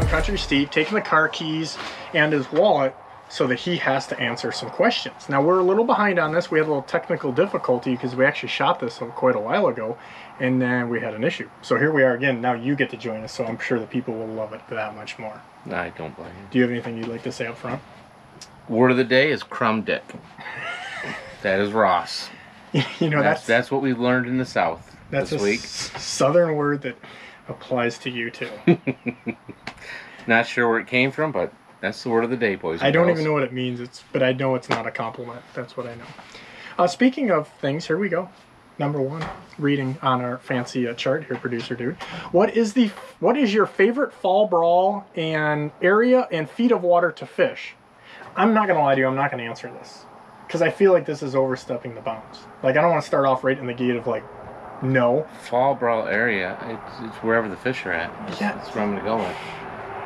from Country Steve taking the car keys and his wallet so that he has to answer some questions. Now, we're a little behind on this. We had a little technical difficulty because we actually shot this quite a while ago, and then we had an issue. So here we are again. Now you get to join us, so I'm sure the people will love it that much more. I don't blame you. Do you have anything you'd like to say up front? Word of the day is crumb dick. That is Ross. You know, that's what we've learned in the South this week. Southern word that applies to you too. Not sure where it came from, but that's the word of the day, boys and I don't girls. even know what it means, but I know it's not a compliment. That's what I know. Speaking of things, here we go. Number one, reading on our fancy chart here, producer dude. What is your favorite fall brawl and area and feet of water to fish? I'm not going to lie to you, I'm not going to answer this. Because I feel like this is overstepping the bounds. Like, I don't want to start off right in the gate of, like, no. Fall brawl area, it's wherever the fish are at. That's where I'm going to go with.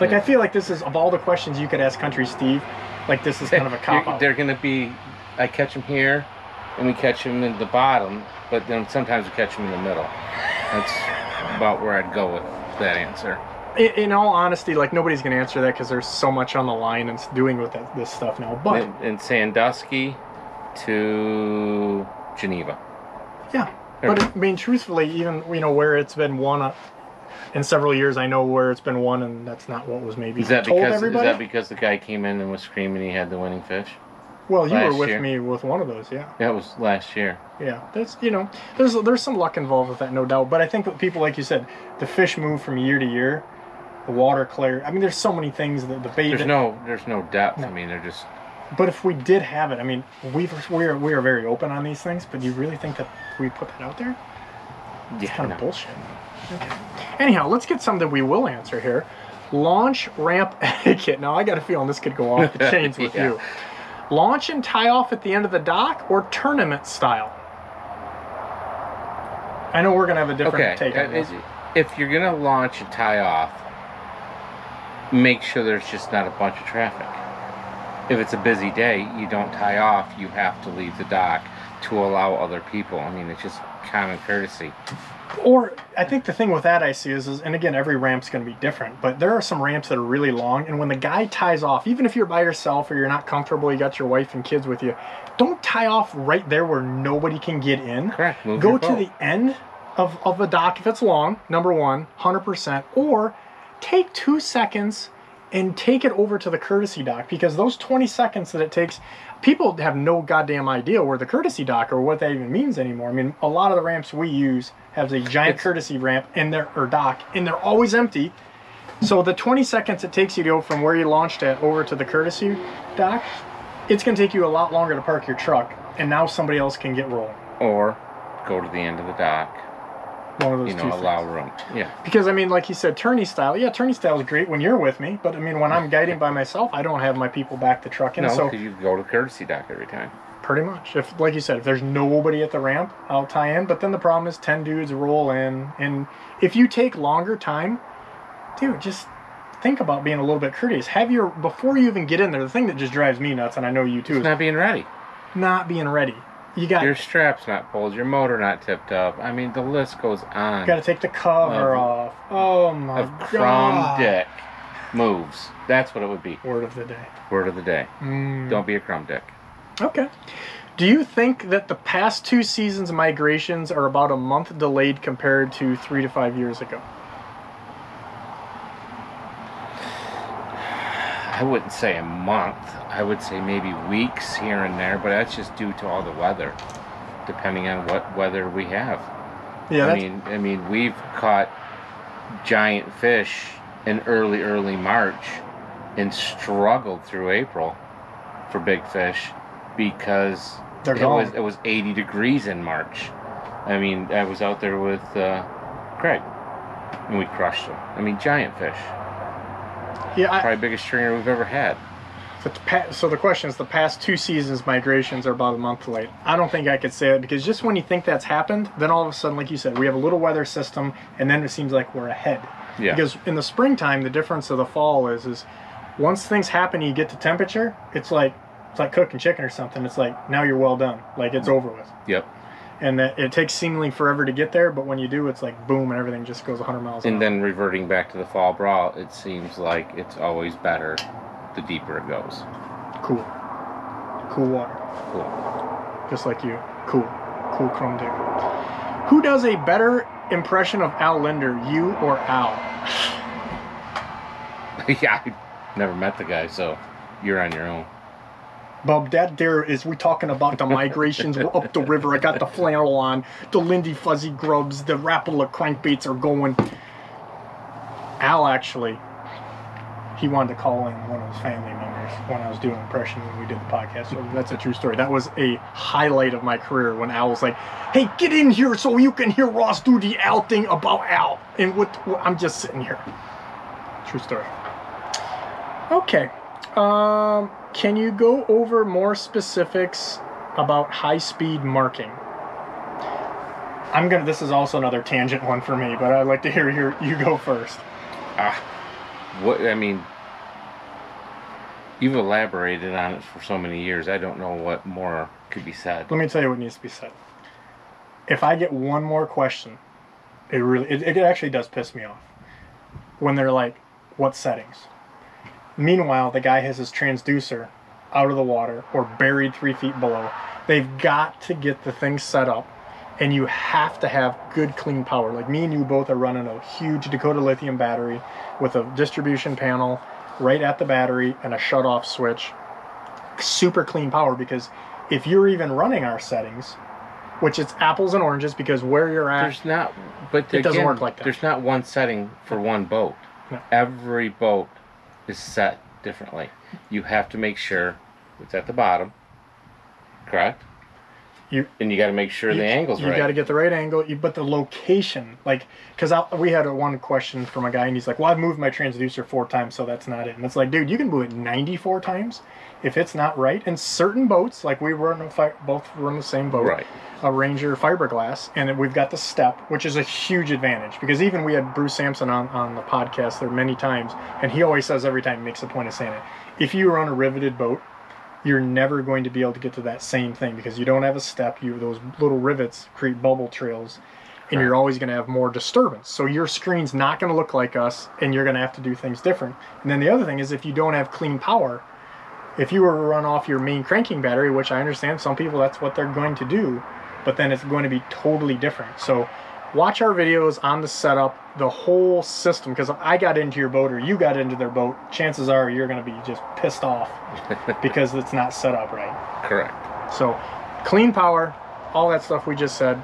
Like, I feel like this is, of all the questions you could ask Country Steve, like, this is kind of a cop-out. They're going to be, I catch them here, and we catch them in the bottom, but then sometimes we catch them in the middle. That's about where I'd go with that answer. In all honesty, like, nobody's going to answer that because there's so much on the line and doing with this stuff now. But in Sandusky to Geneva. Yeah. But, I mean, truthfully, even, you know, where it's been won in several years, I know where it's been won, and that's not what was maybe told everybody. Is that because the guy came in and was screaming he had the winning fish? Well, you were with me with one of those, yeah. Yeah, it was last year. Yeah, that's, you know, there's some luck involved with that, no doubt. But I think that people, like you said, the fish move from year to year, the water clear. I mean, there's so many things that the bait. There's no depth. No. I mean, they're just. But if we did have it, I mean, we are very open on these things. But do you really think that we put that out there? It's kind of bullshit. Okay. Anyhow, let's get something we will answer here. Launch ramp etiquette. Now, I got a feeling this could go off the chains with you. Launch and tie off at the end of the dock or tournament style? I know we're going to have a different take on this. If you're going to launch and tie off, make sure there's just not a bunch of traffic. If it's a busy day, you don't tie off, you have to leave the dock to allow other people. I mean, it's just common courtesy. Or, I think the thing with that I see is, and again, every ramp's going to be different, but there are some ramps that are really long, and when the guy ties off, even if you're by yourself or you're not comfortable, you got your wife and kids with you, don't tie off right there where nobody can get in. Correct. Go to the end of the dock if it's long, number one, 100%, or take 2 seconds and take it over to the courtesy dock, because those 20 seconds that it takes, people have no goddamn idea where the courtesy dock or what that even means anymore. I mean, a lot of the ramps we use have a giant courtesy ramp in there, or dock, and they're always empty. So the 20 seconds it takes you to go from where you launched at over to the courtesy dock, it's going to take you a lot longer to park your truck, and now somebody else can get rolling. Or go to the end of the dock. One of those two allow things. room. Yeah. Because, I mean, like you said, tourney style. Yeah, tourney style is great when you're with me. But, I mean, when I'm guiding by myself, I don't have my people back the truck in. No, because you go to courtesy dock every time. Pretty much. If, like you said, if there's nobody at the ramp, I'll tie in. But then the problem is 10 dudes roll in. And if you take longer time, dude, just think about being a little bit courteous. Before you even get in there, the thing that just drives me nuts, and I know you too, is not being ready. Not being ready. You got your strap's not pulled, your motor not tipped up. I mean, the list goes on. You got to take the cover off. Oh my god! Crumb dick moves. That's what it would be. Word of the day. Word of the day. Don't be a crumb dick. Okay. Do you think that the past 2 seasons' migrations are about a month delayed compared to 3 to 5 years ago? I wouldn't say a month. I would say maybe weeks here and there, but that's just due to all the weather, depending on what weather we have. Yeah, I mean, we've caught giant fish in early March and struggled through April for big fish because it was 80 degrees in March. I mean, I was out there with Craig, and we crushed them. I mean, giant fish. Yeah, probably biggest stringer we've ever had. So the question is, the past 2 seasons migrations are about a month late. I don't think I could say it, because just when you think that's happened, then all of a sudden, like you said, we have a little weather system, and then it seems like we're ahead. Yeah. Because in the springtime, the difference of the fall is once things happen, you get to temperature, it's like cooking chicken or something. It's like, now you're well done. Like, it's over with. Yep. and that it takes seemingly forever to get there, but when you do, it's like boom, and everything just goes 100 miles an hour. And then reverting back to the fall brawl, it seems like it's always better the deeper it goes. Cool. Cool water. Cool. Just like you. Cool. Cool chrome dick. Who does a better impression of Al Linder, you or Al? Yeah, I never met the guy, so you're on your own. Bub, that there is, we talking about the migrations. We're up the river. I got the flannel on. The Lindy Fuzzy Grubs. The Rapala crankbaits are going. Al actually, he wanted to call in one of his family members when I was doing impression when we did the podcast. So that's a true story. That was a highlight of my career when Al was like, hey, get in here so you can hear Ross do the Al thing about Al. And what I'm just sitting here. True story. Okay. Can you go over more specifics about high-speed marking? This is also another tangent one for me, but I'd like to hear you go first. I mean, you've elaborated on it for so many years. I don't know what more could be said. Let me tell you what needs to be said. If I get one more question, it actually does piss me off. When they're like, what settings? Meanwhile, the guy has his transducer out of the water or buried 3 feet below. They've got to get the thing set up, and you have to have good, clean power. Like me and you both are running a huge Dakota lithium battery with a distribution panel right at the battery and a shut-off switch. Super clean power, because if you're even running our settings, which it's apples and oranges, because where you're at, it doesn't work like that. There's not one setting for one boat. No. Every boat is set differently. You have to make sure it's at the bottom, correct? And you got to make sure the angle's right. You got to get the right angle, but the location, like, because we had one question from a guy, and he's like, well, I've moved my transducer 4 times, so that's not it. And it's like, dude, you can move it 94 times if it's not right. And certain boats, like we both run the same boat, right, a Ranger fiberglass, and we've got the step, which is a huge advantage, because even we had Bruce Sampson on the podcast there many times, and he always says every time, makes a point of saying it, if you run a riveted boat, you're never going to be able to get to that same thing, because you don't have a step. Those little rivets create bubble trails, and you're always going to have more disturbance. So your screen's not going to look like us, and you're going to have to do things different. And then the other thing is, if you don't have clean power, if you were to run off your main cranking battery, which I understand some people that's what they're going to do, but then it's going to be totally different. So watch our videos on the setup, the whole system, because if I got into your boat or you got into their boat, chances are you're going to be just pissed off because it's not set up right. Correct. So clean power, all that stuff we just said.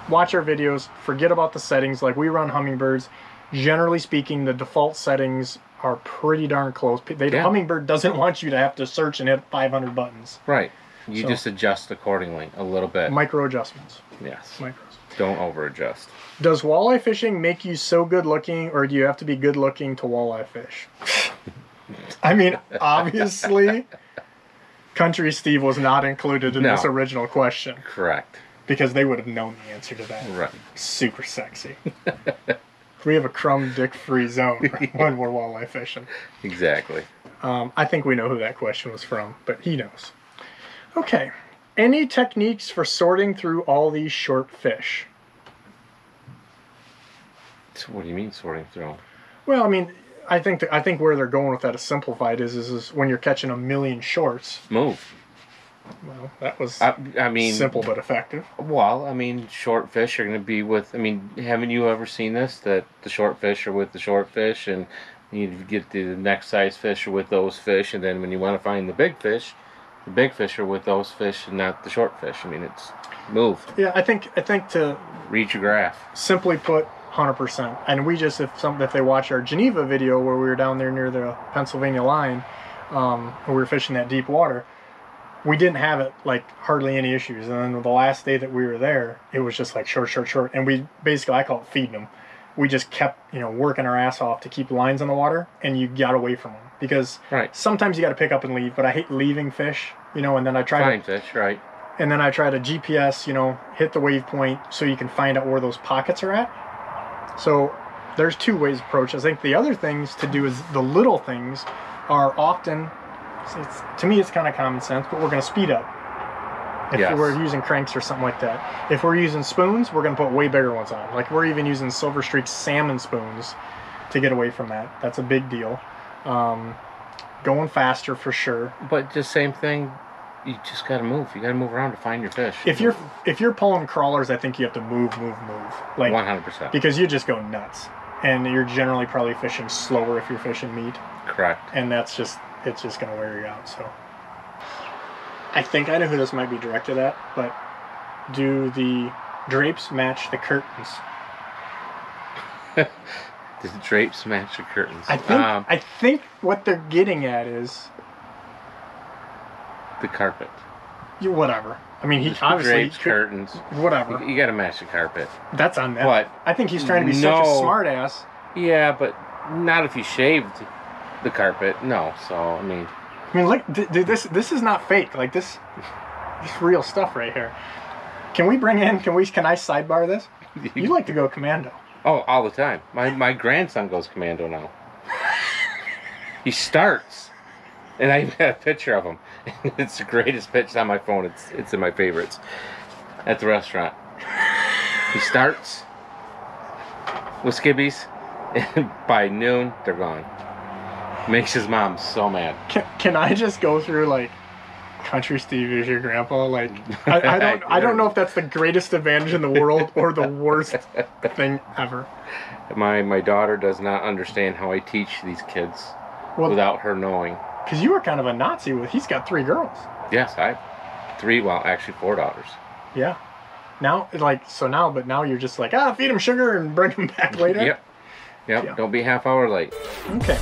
Watch our videos. Forget about the settings. Like we run Hummingbirds. Generally speaking, the default settings are pretty darn close. Hummingbird doesn't want you to have to search and hit 500 buttons. Right. You just adjust accordingly a little bit. Micro adjustments. Yes. Micros. Don't over adjust. Does walleye fishing make you so good looking, or do you have to be good looking to walleye fish? I mean, obviously, Country Steve was not included in this original question. Correct. Because they would have known the answer to that. Right. Super sexy. We have a crumb dick free zone when we're walleye fishing. Exactly. I think we know who that question was from, but he knows. Okay. Any techniques for sorting through all these short fish? So what do you mean sorting through them? Well, I mean, I think where they're going with that is simplified is when you're catching a million shorts. Move. Well, that was I mean, simple but effective. Well, I mean, short fish are going to be with, I mean, haven't you ever seen this? That the short fish are with the short fish, and you get the next size fish are with those fish, and then when you want to find the big fish are with those fish and not the short fish. I mean, it's move. Yeah, I think to read your graph. Simply put, 100%. And we just, if they watch our Geneva video where we were down there near the Pennsylvania line, where we were fishing that deep water, we didn't have it like hardly any issues. And then the last day that we were there, it was just like short. And we basically, I call it feeding them. We just kept, working our ass off to keep lines on the water, and you got away from them. Because sometimes you got to pick up and leave, but I hate leaving fish, and then I try find fish, right? And then I try to GPS, hit the wave point so you can find out where those pockets are at. So there's 2 ways to approach. I think the other things to do is the little things are often, to me it's kind of common sense, but we're going to speed up. If Yes. we're using cranks or something like that. If we're using spoons, we're going to put way bigger ones on. Like we're even using Silver Streak salmon spoons to get away from that. That's a big deal. Going faster for sure. But just same thing, you just got to move. You got to move around to find your fish. If you're pulling crawlers, I think you have to move. Like 100%. Because you just go nuts. And you're generally probably fishing slower if you're fishing meat. Correct. And it's just going to wear you out. So I think I know who this might be directed at, but do the drapes match the curtains? Does the drapes match the curtains? I think what they're getting at is the carpet. Whatever. I mean, he obviously drapes, curtains. Whatever. You got to match the carpet. That's on them. But I think he's trying to be such a smart ass. Yeah, but not if you shaved the carpet. No. So I mean, look, dude, this is not fake. Like this real stuff right here. Can I sidebar this? You like to go commando. Oh, all the time. My grandson goes commando now. He starts, and I've got a picture of him. It's the greatest picture on my phone. It's in my favorites at the restaurant. He starts with skibbies, and by noon they're gone. Makes his mom so mad. Can I just go through like Country Steve is your grandpa? Like I don't know if that's the greatest advantage in the world or the worst thing ever. My daughter does not understand how I teach these kids without her knowing. Because you were kind of a Nazi he's got 3 girls. Yes, I have 3, well, actually 4 daughters. Yeah. Now you're just like, feed them sugar and bring them back later. Yep. Yeah. Don't be half hour late. Okay.